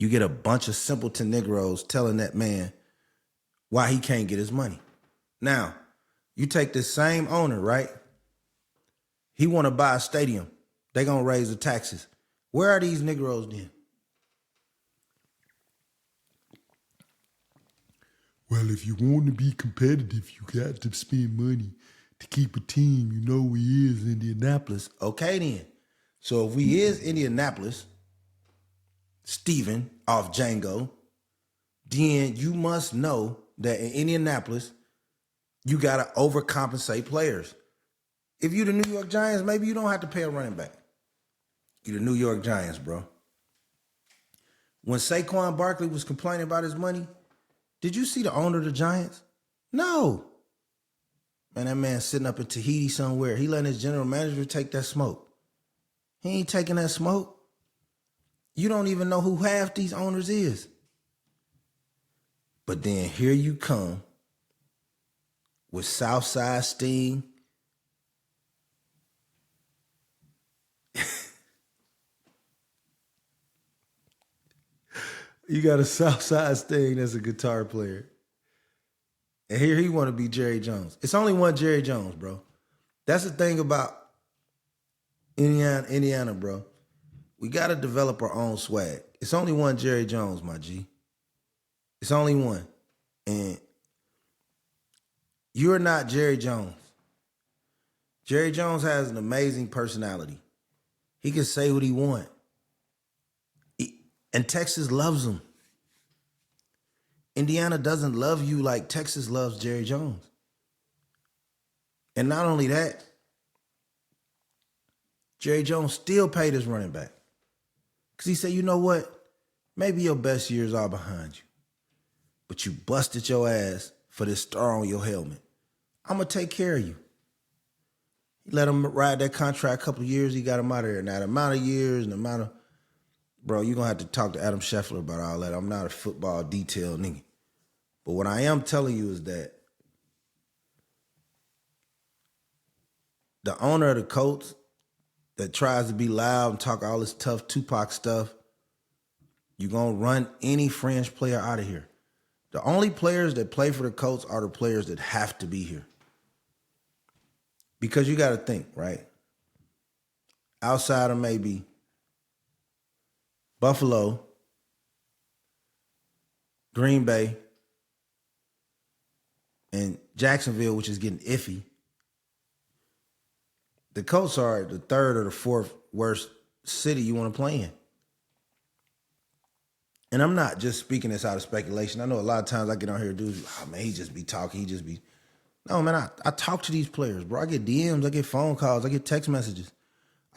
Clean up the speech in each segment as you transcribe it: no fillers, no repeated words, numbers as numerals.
You get a bunch of simpleton Negroes telling that man why he can't get his money. Now, you take this same owner, right? He want to buy a stadium. They going to raise the taxes. Where are these Negroes then? Well, if you want to be competitive, you got to spend money to keep a team. You know we is Indianapolis. Okay then. So if we is Indianapolis, Steven off Django, then you must know that in Indianapolis, you got to overcompensate players. If you the New York Giants, maybe you don't have to pay a running back. You the New York Giants, bro. When Saquon Barkley was complaining about his money, did you see the owner of the Giants? No. Man, that man sitting up in Tahiti somewhere. He letting his general manager take that smoke. He ain't taking that smoke. You don't even know who half these owners is. But then here you come with Southside Sting. You got a Southside Sting that's a guitar player. And here he want to be Jerry Jones. It's only one Jerry Jones, bro. That's the thing about Indiana, bro. We got to develop our own swag. It's only one Jerry Jones, my G. It's only one. And you're not Jerry Jones. Jerry Jones has an amazing personality. He can say what he wants. And Texas loves him. Indiana doesn't love you like Texas loves Jerry Jones. And not only that, Jerry Jones still paid his running back. Because he said, you know what? Maybe your best years are behind you. But you busted your ass for this star on your helmet. I'm going to take care of you. He let him ride that contract a couple of years. He got him out of there. Now, the amount of years and the amount of... Bro, you're going to have to talk to Adam Scheffler about all that. I'm not a football detail nigga. But what I am telling you is that the owner of the Colts that tries to be loud and talk all this tough Tupac stuff, you're going to run any fringe player out of here. The only players that play for the Colts are the players that have to be here. Because you got to think, right? Outside of maybe Buffalo, Green Bay, and Jacksonville, which is getting iffy, the Colts are the third or the fourth worst city you want to play in. And I'm not just speaking this out of speculation. I know a lot of times I get on here, dudes, oh man, he just be talking, No, man, I talk to these players, bro. I get DMs, I get phone calls, I get text messages.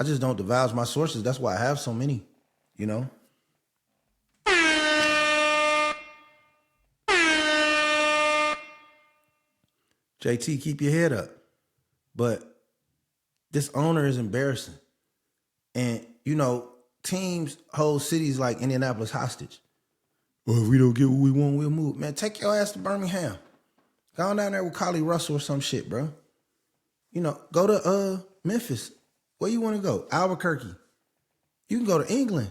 I just don't divulge my sources. That's why I have so many, you know? JT, keep your head up. But this owner is embarrassing. And, you know, teams hold cities like Indianapolis hostage. Well, if we don't get what we want, we'll move. Man, take your ass to Birmingham. Go on down there with Collie Russell or some shit, bro. You know, go to Memphis. Where you want to go? Albuquerque. You can go to England.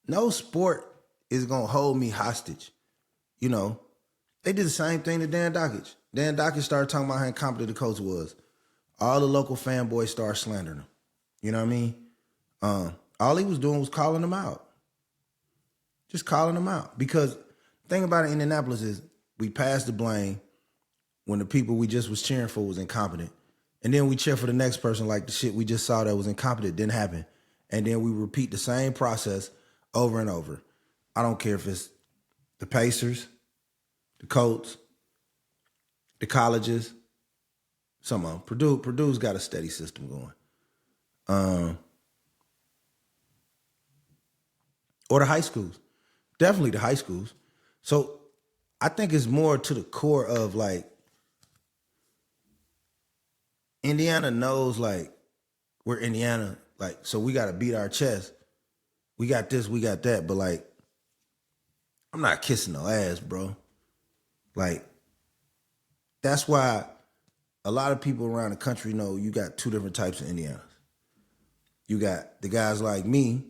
No sport is going to hold me hostage. You know, they did the same thing to Dan Dockage. Dan Dockage started talking about how incompetent the coach was. All the local fanboys started slandering him. You know what I mean? All he was doing was calling them out. Just calling them out. Because the thing about it in Indianapolis is we passed the blame when the people we just was cheering for was incompetent. And then we cheer for the next person like the shit we just saw that was incompetent didn't happen. And then we repeat the same process over and over. I don't care if it's the Pacers, the Colts, the colleges, some of them. Purdue's got a steady system going. Or the high schools. Definitely the high schools. So I think it's more to the core of like, Indiana knows like, we're Indiana, like, so we got to beat our chest. We got this, we got that, but like, I'm not kissing no ass, bro. Like, that's why a lot of people around the country know you got two different types of Indianas. You got the guys like me,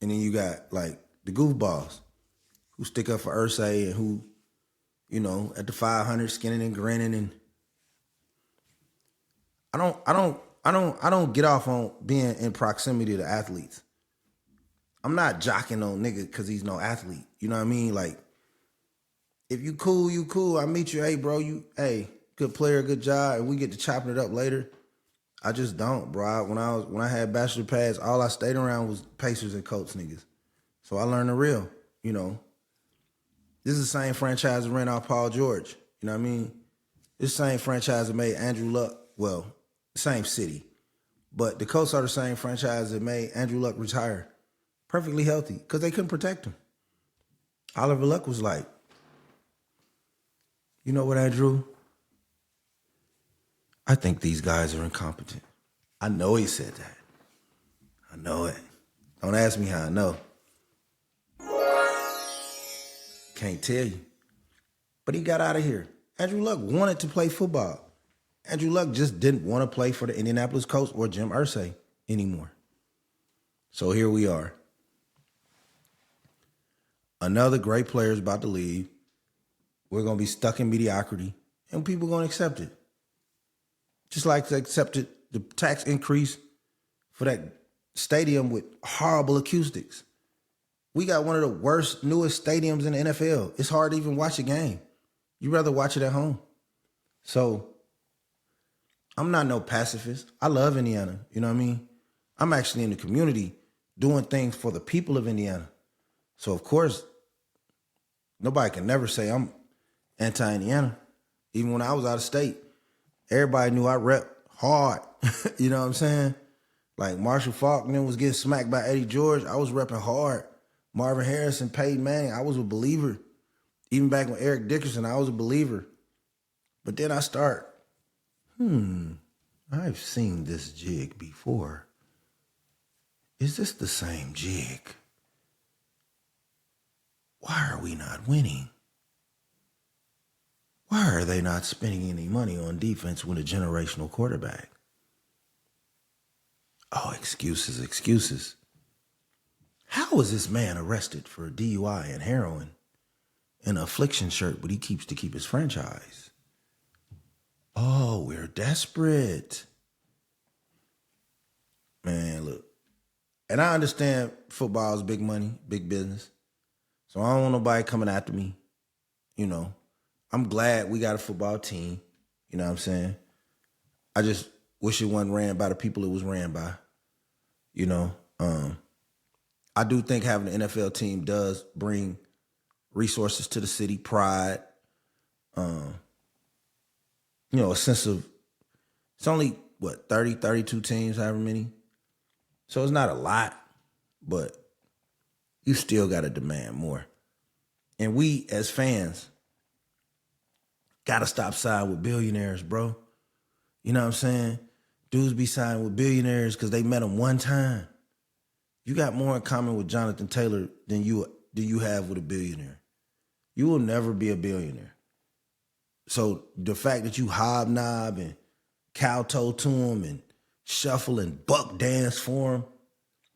and then you got like the goofballs who stick up for Irsay and who, you know, at the 500 skinning and grinning. And I don't get off on being in proximity to athletes. I'm not jocking on nigga because he's no athlete. You know what I mean? Like, if you cool, you cool. I meet you, hey, bro, hey, good player, good job, and we get to chopping it up later. I just don't, bro. When I had bachelor pads, all I stayed around was Pacers and Colts niggas. So I learned the real, you know. This is the same franchise that ran out Paul George. You know what I mean? This same franchise that made Andrew Luck, well, same city. But the Colts are the same franchise that made Andrew Luck retire. Perfectly healthy, because they couldn't protect him. Oliver Luck was like, you know what, Andrew? I think these guys are incompetent. I know he said that. I know it. Don't ask me how I know. Can't tell you. But he got out of here. Andrew Luck wanted to play football. Andrew Luck just didn't want to play for the Indianapolis Colts or Jim Irsay anymore. So here we are. Another great player is about to leave. We're going to be stuck in mediocrity, and people are going to accept it. Just like they accepted the tax increase for that stadium with horrible acoustics. We got one of the worst, newest stadiums in the NFL. It's hard to even watch a game. You'd rather watch it at home. So I'm not no pacifist. I love Indiana. You know what I mean? I'm actually in the community doing things for the people of Indiana. So, of course, nobody can never say I'm anti-Indiana. Even when I was out of state, everybody knew I rep hard. You know what I'm saying? Like Marshall Faulkner was getting smacked by Eddie George. I was repping hard. Marvin Harrison, Peyton Manning, I was a believer. Even back when Eric Dickerson, I was a believer. But then I start, I've seen this jig before. Is this the same jig? Why are we not winning? Why are they not spending any money on defense with a generational quarterback? Oh, excuses, excuses. How was this man arrested for DUI and heroin and an affliction shirt, but he keeps to keep his franchise? Oh, we're desperate. Man, look. And I understand football is big money, big business. So I don't want nobody coming after me. You know, I'm glad we got a football team. You know what I'm saying? I just wish it wasn't ran by the people it was ran by. You know, I do think having an NFL team does bring resources to the city, pride, you know, a sense of, it's only, 30, 32 teams, however many. So it's not a lot, but you still got to demand more. And we, as fans, got to stop siding with billionaires, bro. You know what I'm saying? Dudes be siding with billionaires because they met them one time. You got more in common with Jonathan Taylor than you have with a billionaire. You will never be a billionaire. So the fact that you hobnob and kowtow to him and shuffle and buck dance for him,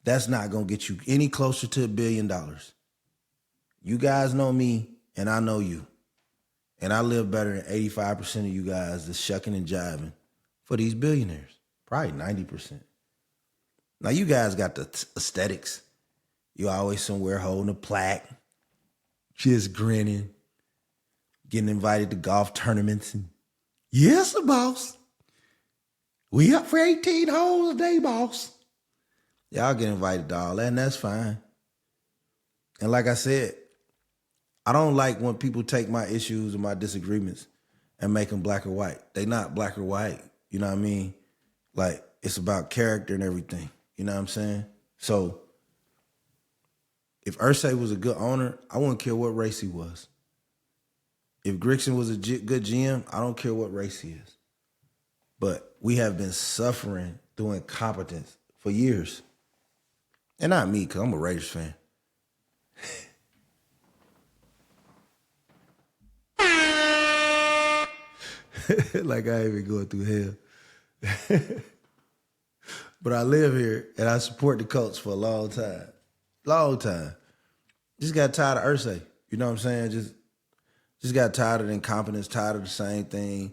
that's not going to get you any closer to $1 billion. You guys know me and I know you. And I live better than 85% of you guys that's shucking and jiving for these billionaires. Probably 90%. Now you guys got the aesthetics. You always somewhere holding a plaque, just grinning, getting invited to golf tournaments. And yes, boss. We up for 18 holes a day, boss. Y'all get invited to all that, and that's fine. And like I said, I don't like when people take my issues and my disagreements and make them black or white. They not black or white. You know what I mean? Like, it's about character and everything. You know what I'm saying? So, if Irsay was a good owner, I wouldn't care what race he was. If Grigson was a good GM, I don't care what race he is. But we have been suffering through incompetence for years. And not me, because I'm a Raiders fan. Like I ain't even going through hell. But I live here and I support the Colts for a long time. Long time. Just got tired of Ursay. You know what I'm saying? Just got tired of the incompetence, tired of the same thing.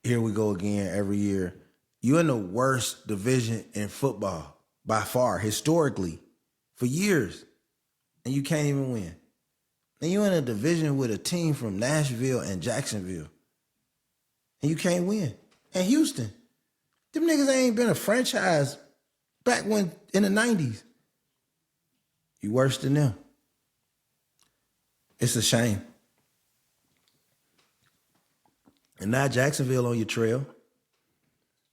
Here we go again every year. You're in the worst division in football by far, historically, for years, and you can't even win. And you're in a division with a team from Nashville and Jacksonville, and you can't win. And Houston, them niggas ain't been a franchise back when in the 90s. You worse than them. It's a shame. And now Jacksonville on your trail.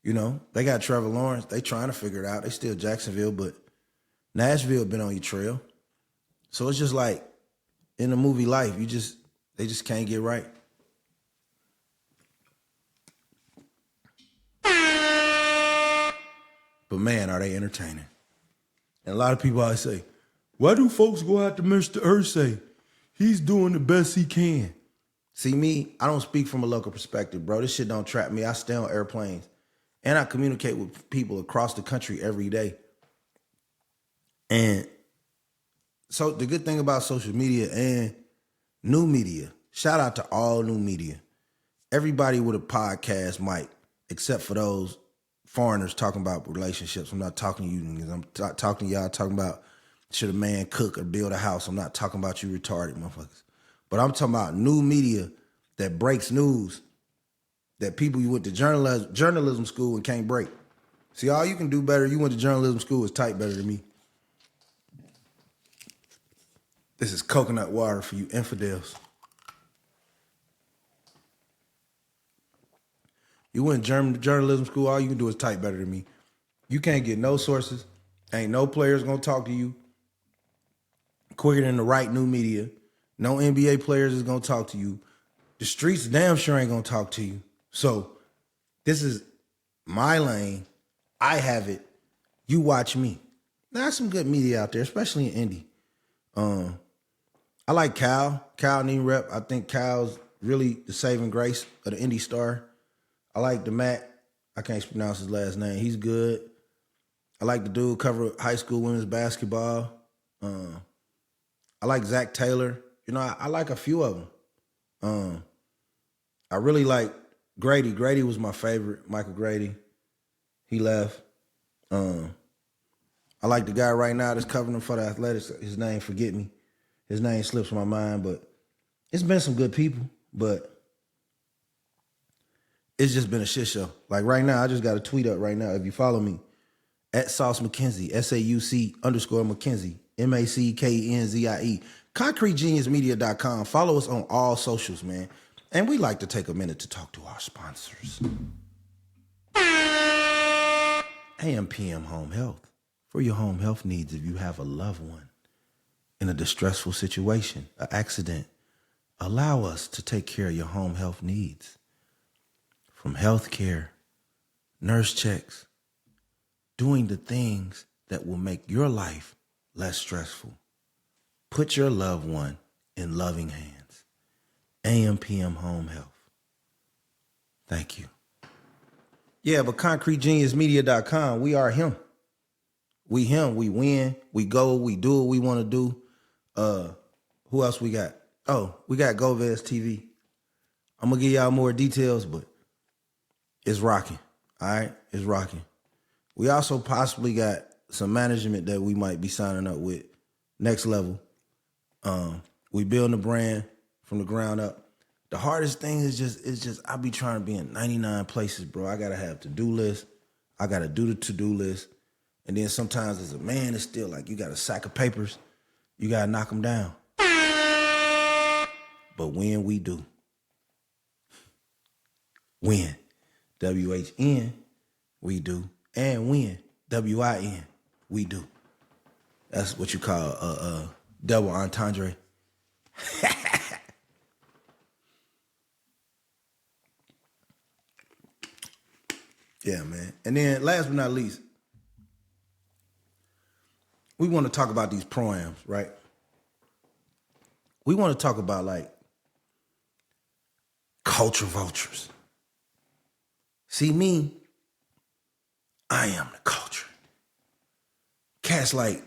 You know, they got Trevor Lawrence. They trying to figure it out. They still Jacksonville, but Nashville been on your trail. So it's just like in the movie Life, they just can't get right. But man, are they entertaining. And a lot of people always say, why do folks go after Mr. Ursay? He's doing the best he can. See, me, I don't speak from a local perspective, bro. This shit don't trap me. I stay on airplanes. And I communicate with people across the country every day. And so the good thing about social media and new media, shout out to all new media. Everybody with a podcast mic, except for those foreigners talking about relationships. I'm not talking to you niggas. I'm talking to y'all talking about should a man cook or build a house. I'm not talking about you retarded motherfuckers. But I'm talking about new media that breaks news that people you went to journalism school and can't break. See, all you can do better, you went to journalism school, is type better than me. This is coconut water for you infidels. You went to journalism school, all you can do is type better than me. You can't get no sources. Ain't no players gonna talk to you quicker than the right new media. No NBA players is gonna talk to you. The streets damn sure ain't gonna talk to you. So this is my lane. I have it. You watch me. Now, there's some good media out there, especially in Indy. I like Cal INEPT. I think Cal's really the saving grace of the Indy Star. I like the Mac. I can't pronounce his last name. He's good. I like the dude cover high school women's basketball. I like Zach Taylor. You know, I like a few of them. I really like Grady. Grady was my favorite, Michael Grady. He left. I like the guy right now that's covering him for the Athletics. His name, forget me. His name slips my mind, but it's been some good people, but it's just been a shit show. Like right now, I just got a tweet up right now. If you follow me, at Sauce Mackenzie, SAUC_Mackenzie, MACKENZIE, ConcreteGeniusMedia.com. Follow us on all socials, man. And we like to take a minute to talk to our sponsors. AMPM Home Health. For your home health needs, if you have a loved one in a distressful situation, an accident, allow us to take care of your home health needs. From health care, nurse checks, doing the things that will make your life less stressful. Put your loved one in loving hands. AMPM Home Health. Thank you. Yeah, but ConcreteGeniusMedia.com, we are him. We him. We win. We go. We do what we want to do. Who else we got? Oh, we got GoVez TV. I'm going to give y'all more details, but it's rocking. All right? It's rocking. We also possibly got some management that we might be signing up with. Next level. We building a brand from the ground up. The hardest thing is just I be trying to be in 99 places, bro. I got to have to-do list. I got to do the to-do list. And then sometimes as a man, it's still like you got a sack of papers. You got to knock them down. But when we do, win, WHN, we do. And win, WIN, we do. That's what you call a double entendre. Yeah, man. And then last but not least, we want to talk about these proams, right? We want to talk about like culture vultures. See me, I am the culture. Cats like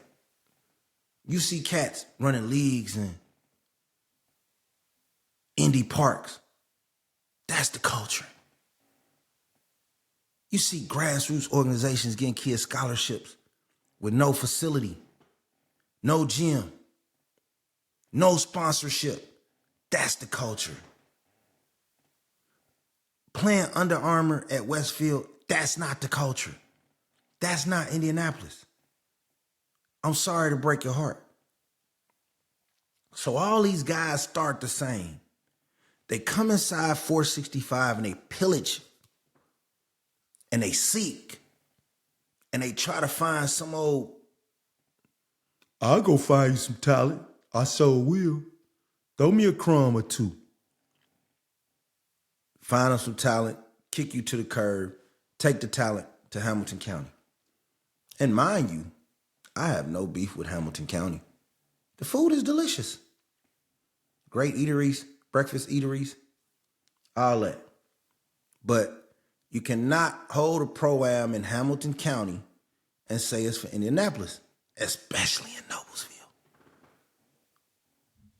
You see cats running leagues in indie parks. That's the culture. You see grassroots organizations getting kids scholarships with no facility, no gym, no sponsorship. That's the culture. Playing Under Armour at Westfield, that's not the culture. That's not Indianapolis. I'm sorry to break your heart. So all these guys start the same. They come inside 465 and they pillage and they seek and they try to find some old, I'll go find you some talent. I so will. Throw me a crumb or two. find them some talent, kick you to the curb, take the talent to Hamilton County. And mind you, I have no beef with Hamilton County. The food is delicious. Great eateries, breakfast eateries, all that. But you cannot hold a pro-am in Hamilton County and say it's for Indianapolis, especially in Noblesville.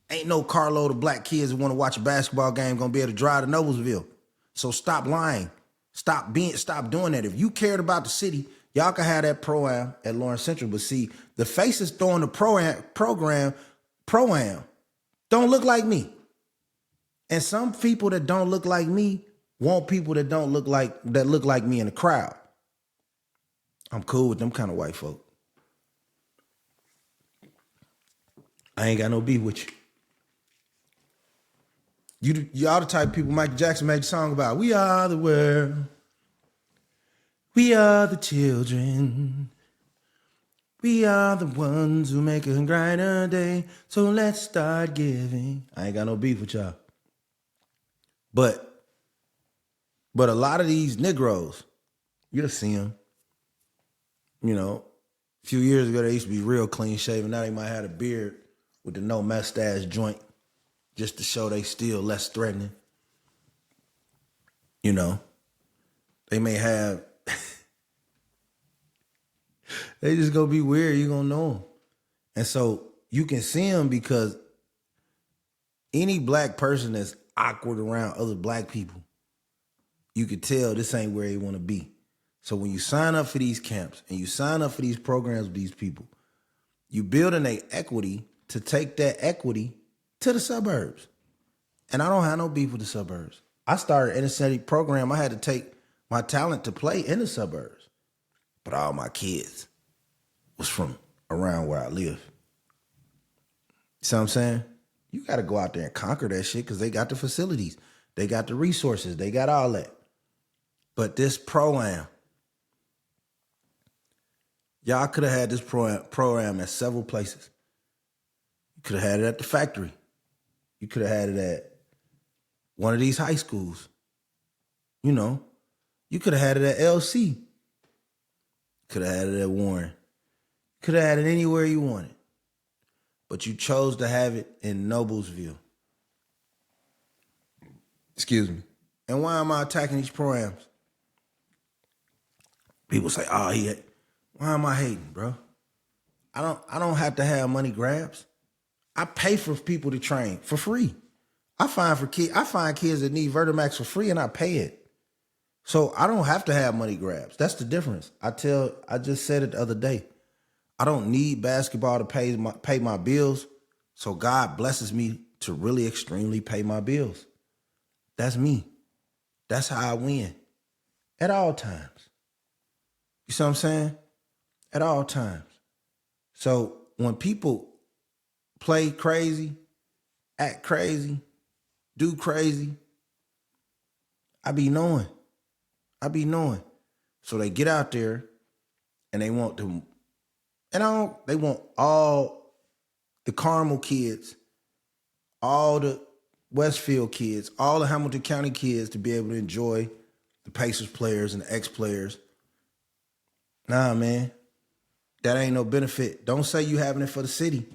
Ain't no carload of black kids who want to watch a basketball game gonna be able to drive to Noblesville. So stop lying. Stop doing that. If you cared about the city, y'all can have that pro-am at Lawrence Central. But see, the faces throwing the pro-am don't look like me. And some people that don't look like me want people that look like me in the crowd. I'm cool with them kind of white folk. I ain't got no beef with you. Y'all the type of people Michael Jackson made a song about. We are the world. We are the children. We are the ones who make a brighter day. So let's start giving. I ain't got no beef with y'all. But a lot of these Negroes, you'll see them. You know, a few years ago, they used to be real clean shaven. Now they might have a beard with the no mustache joint just to show they still less threatening. You know, they may have, they just gonna be weird. You gonna know them. And so you can see them because any black person that's awkward around other black people, you could tell this ain't where they want to be. So when you sign up for these camps and you sign up for these programs with these people, you building a equity to take that equity to the suburbs. And I don't have no beef with the suburbs. I started an inner city program. I had to take my talent to play in the suburbs. But all my kids was from around where I live. You see what I'm saying? You got to go out there and conquer that shit because they got the facilities. They got the resources. They got all that. But this pro-am, y'all could have had this pro-am at several places. You could have had it at the factory. You could have had it at one of these high schools. You know, you could have had it at LC. Could have had it at Warren. Could have had it anywhere you wanted. But you chose to have it in Noblesville. Excuse me. And why am I attacking these pro-ams? People say, why am I hating, bro? I don't have to have money grabs. I pay for people to train for free. I find kids that need Vertimax for free and I pay it. So I don't have to have money grabs. That's the difference. I just said it the other day. I don't need basketball to pay my bills. So God blesses me to really extremely pay my bills. That's me. That's how I win. At all times. You see what I'm saying? At all times. So when people play crazy, act crazy, do crazy, I be knowing. So they get out there and they want all the Carmel kids, all the Westfield kids, all the Hamilton County kids to be able to enjoy the Pacers players and the ex-players. Nah, man, that ain't no benefit. Don't say you having it for the city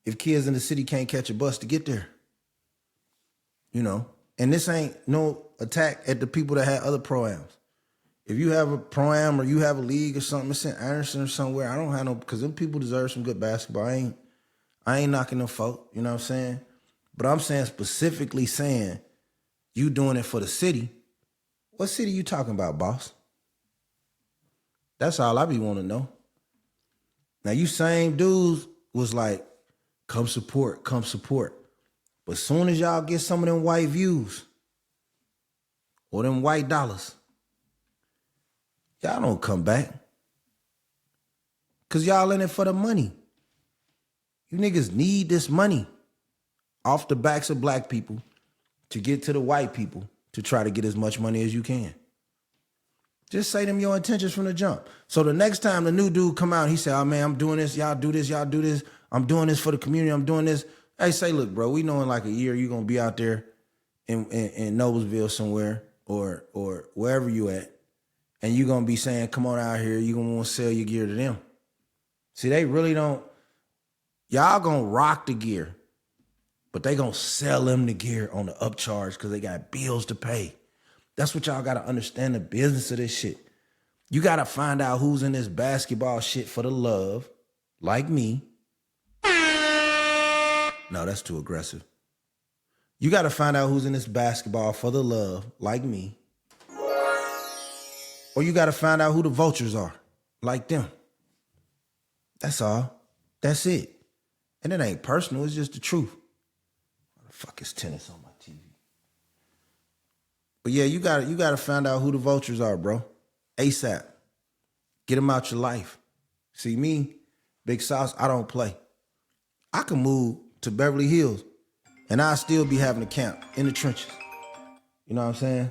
if kids in the city can't catch a bus to get there. You know, and this ain't no attack at the people that had other pro-ams. If you have a pro-am or you have a league or something, it's in Anderson or somewhere, I don't have no, because them people deserve some good basketball. I ain't knocking them folk, you know what I'm saying? But I'm saying specifically saying you doing it for the city. What city you talking about, boss? That's all I be wanting to know. Now you same dudes was like, come support, come support. But soon as y'all get some of them white views or them white dollars, y'all don't come back. Cause y'all in it for the money. You niggas need this money off the backs of black people to get to the white people to try to get as much money as you can. Just say them your intentions from the jump. So the next time the new dude come out, he say, oh man, I'm doing this, y'all do this, y'all do this. I'm doing this for the community, I'm doing this. Hey, say, look, bro, we know in like a year you're gonna be out there in Noblesville somewhere or wherever you at, and you're gonna be saying, come on out here, you're gonna wanna sell your gear to them. See, they really don't, y'all gonna rock the gear, but they gonna sell them the gear on the upcharge because they got bills to pay. That's what y'all gotta understand, the business of this shit. You gotta find out who's in this basketball shit for the love, like me. No, that's too aggressive. You gotta find out who's in this basketball for the love, like me. Or you gotta find out who the vultures are, like them. That's all. That's it. And it ain't personal, it's just the truth. What the fuck is tennis on my TV? But yeah, you gotta find out who the vultures are, bro. ASAP. Get them out your life. See me, Big Sauce, I don't play. I can move to Beverly Hills and I'll still be having a camp in the trenches. You know what I'm saying?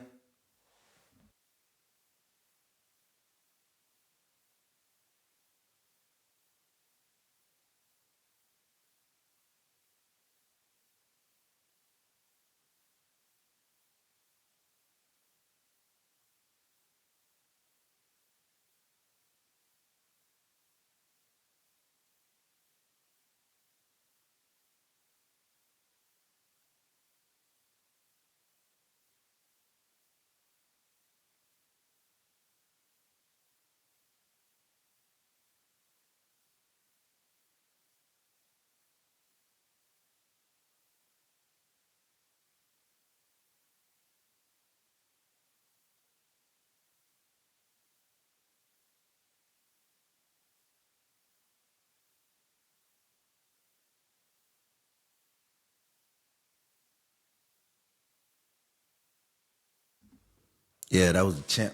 Yeah, that was a champ.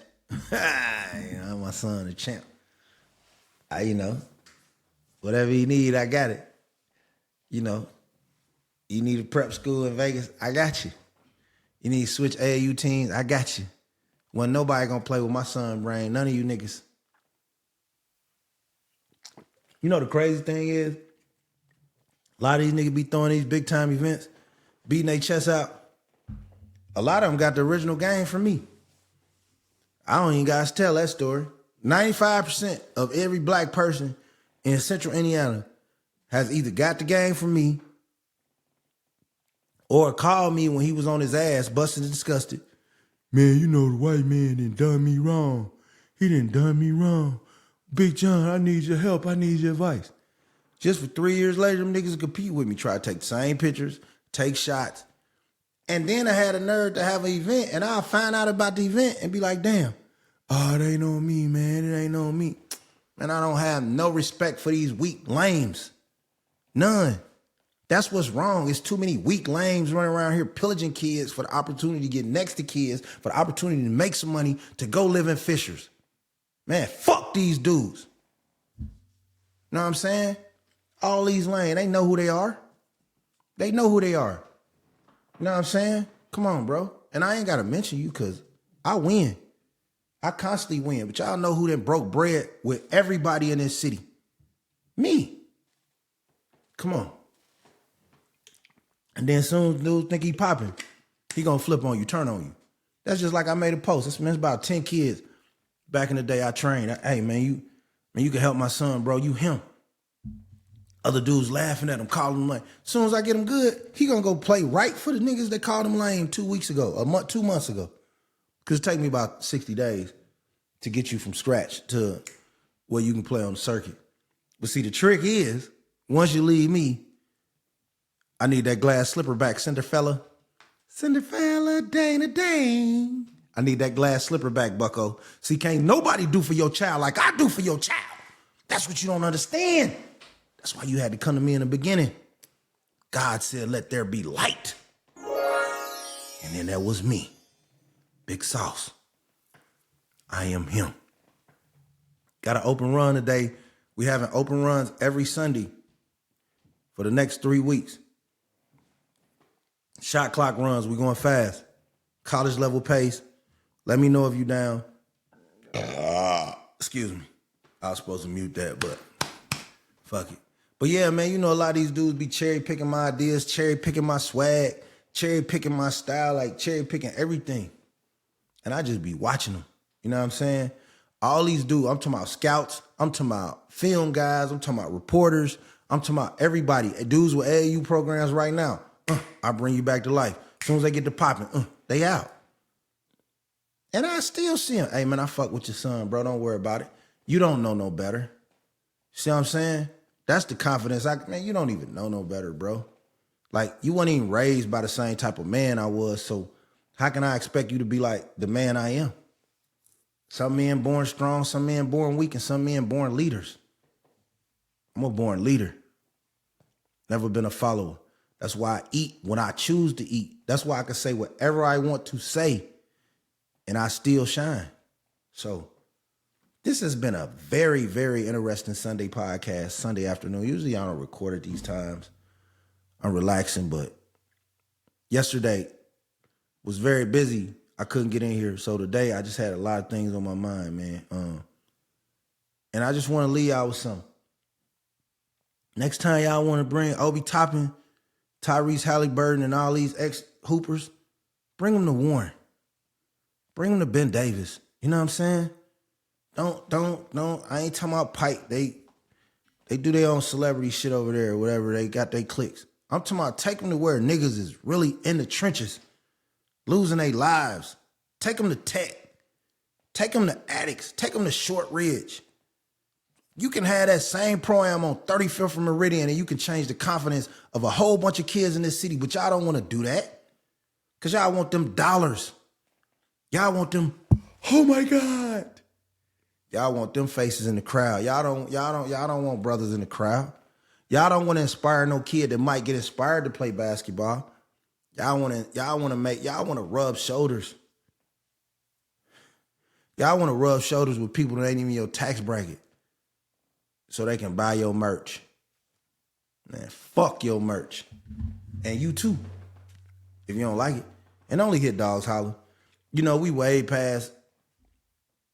My son, a champ. Whatever you need, I got it. You know, you need a prep school in Vegas, I got you. You need to switch AAU teams, I got you. Wasn't nobody gonna play with my son brain, none of you niggas. You know the crazy thing is, a lot of these niggas be throwing these big time events, beating their chests out. A lot of them got the original game from me. I don't even guys tell that story. 95% of every black person in central Indiana has either got the game from me or called me when he was on his ass, busted and disgusted. Man, you know the white man done done me wrong. He done done me wrong. Big John, I need your help. I need your advice. Just for 3 years later, them niggas compete with me, try to take the same pictures, take shots. And then I had a nerve to have an event, and I'll find out about the event and be like, damn, oh, it ain't on me, man. It ain't on me. Man, I don't have no respect for these weak lames. None. That's what's wrong. It's too many weak lames running around here pillaging kids for the opportunity to get next to kids, for the opportunity to make some money, to go live in Fishers. Man, fuck these dudes. You know what I'm saying? All these lanes, they know who they are. They know who they are. You know what I'm saying? Come on, bro. And I ain't got to mention you because I win. I constantly win. But y'all know who done broke bread with everybody in this city. Me. Come on. And then soon as dudes think he popping, he gonna flip on you, turn on you. That's just like I made a post. It's about 10 kids back in the day I trained. Hey, man, you can help my son, bro. You him. Other dudes laughing at him, calling him lame. As soon as I get him good, he gonna go play right for the niggas that called him lame 2 weeks ago, 2 months ago. Because it take me about 60 days to get you from scratch to where you can play on the circuit. But see, the trick is, once you leave me, I need that glass slipper back, Cinderfella. Cinderfella, Dana Dane. I need that glass slipper back, bucko. See, can't nobody do for your child like I do for your child. That's what you don't understand. That's why you had to come to me in the beginning. God said, let there be light. And then that was me. Big Sauce. I am him. Got an open run today. We having open runs every Sunday for the next 3 weeks. Shot clock runs. We going fast. College level pace. Let me know if you down. Excuse me. I was supposed to mute that, but fuck it. But yeah, man, you know a lot of these dudes be cherry picking my ideas, cherry picking my swag, cherry picking my style, like cherry picking everything. And I just be watching them. You know what I'm saying? All these dudes, I'm talking about scouts, I'm talking about film guys, I'm talking about reporters, I'm talking about everybody. Dudes with AAU programs right now, I bring you back to life. As soon as they get to popping, they out. And I still see them. Hey, man, I fuck with your son, bro. Don't worry about it. You don't know no better. See what I'm saying? That's the confidence. Man, you don't even know no better, bro. Like, you weren't even raised by the same type of man I was, so how can I expect you to be like the man I am? Some men born strong, some men born weak, and some men born leaders. I'm a born leader. Never been a follower. That's why I eat when I choose to eat. That's why I can say whatever I want to say, and I still shine. So this has been a very, very interesting Sunday podcast, Sunday afternoon. Usually I don't record at these times. I'm relaxing, but yesterday was very busy. I couldn't get in here. So today I just had a lot of things on my mind, man. And I just want to leave y'all with something. Next time y'all want to bring Obi Toppin, Tyrese Halliburton, and all these ex-hoopers, bring them to Warren. Bring them to Ben Davis. You know what I'm saying? Don't. I ain't talking about Pike. They do their own celebrity shit over there or whatever. They got their clicks. I'm talking about take them to where niggas is really in the trenches, losing their lives. Take them to Tech. Take them to Addicts. Take them to Short Ridge. You can have that same pro-am on 35th and Meridian and you can change the confidence of a whole bunch of kids in this city, but y'all don't want to do that because y'all want them dollars. Y'all want them, oh my God. Y'all want them faces in the crowd. Y'all don't want brothers in the crowd. Y'all don't want to inspire no kid that might get inspired to play basketball. Y'all want to rub shoulders. Y'all want to rub shoulders with people that ain't even your tax bracket so they can buy your merch. Man, fuck your merch. And you too, if you don't like it. And only hit dogs holler. You know, we way past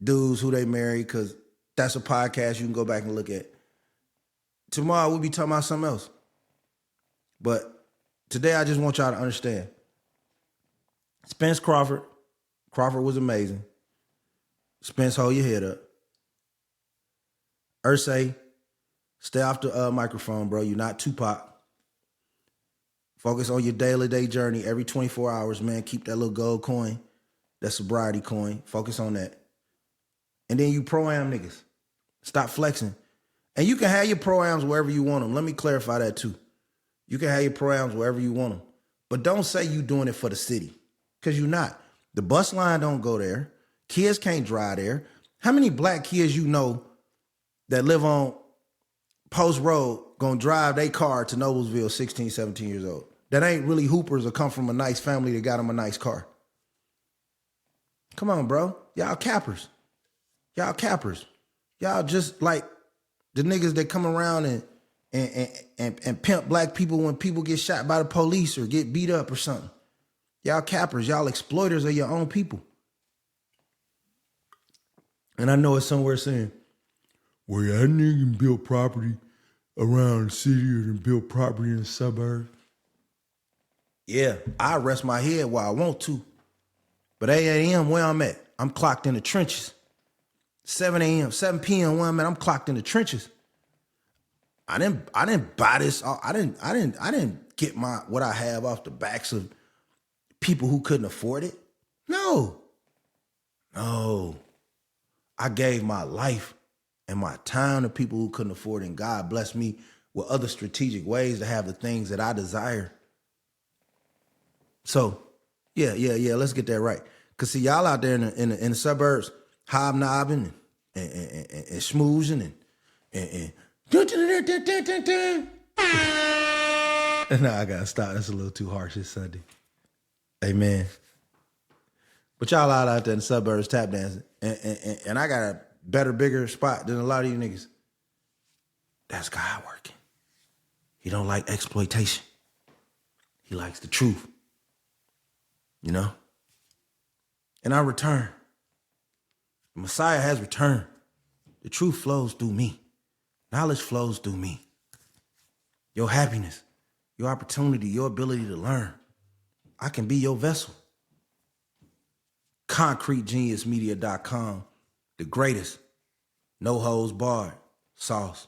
dudes who they marry because that's a podcast you can go back and look at. Tomorrow we'll be talking about something else. But today I just want y'all to understand. Spence Crawford. Crawford was amazing. Spence, hold your head up. Ursay, stay off the microphone, bro. You're not Tupac. Focus on your day journey every 24 hours, man. Keep that little gold coin, that sobriety coin. Focus on that. And then you pro-am niggas. Stop flexing. And you can have your pro-ams wherever you want them. Let me clarify that too. You can have your pro-ams wherever you want them. But don't say you doing it for the city. Because you're not. The bus line don't go there. Kids can't drive there. How many black kids you know that live on Post Road gonna drive their car to Noblesville 16, 17 years old? That ain't really hoopers or come from a nice family that got them a nice car. Come on, bro. Y'all cappers. Y'all cappers. Y'all just like the niggas that come around and pimp black people when people get shot by the police or get beat up or something. Y'all cappers. Y'all exploiters of your own people. And I know it's somewhere saying, well, that nigga built property around the city or built property in the suburbs. Yeah, I rest my head while I want to. But 8 a.m. where I'm at, I'm clocked in the trenches. 7 a.m., 7 p.m. where I'm at, I'm clocked in the trenches. I didn't buy this. I didn't get what I have off the backs of people who couldn't afford it. No. I gave my life and my time to people who couldn't afford it, and God blessed me with other strategic ways to have the things that I desire. So, yeah. Let's get that right. Cause see, y'all out there in the suburbs hobnobbing and schmoozing and no, I gotta stop. That's a little too harsh this Sunday. Amen. But y'all out there in the suburbs tap dancing, and I got a better, bigger spot than a lot of you niggas. That's God working. He don't like exploitation. He likes the truth. You know? And I return. The Messiah has returned. The truth flows through me. Knowledge flows through me. Your happiness, your opportunity, your ability to learn. I can be your vessel. ConcreteGeniusMedia.com, the greatest. No holds barred. Sauce.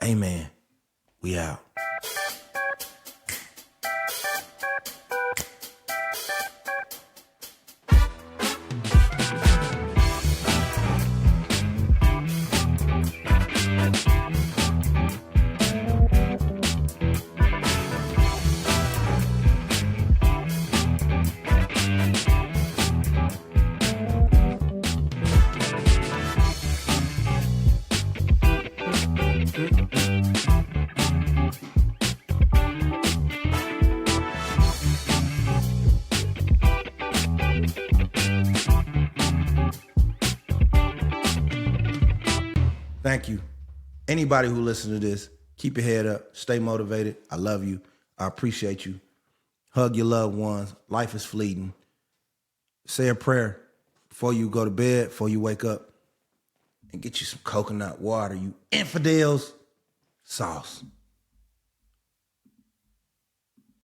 Amen. We out. Thank you. Anybody who listens to this, keep your head up. Stay motivated. I love you. I appreciate you. Hug your loved ones. Life is fleeting. Say a prayer before you go to bed, before you wake up, and get you some coconut water, you infidels. Sauce.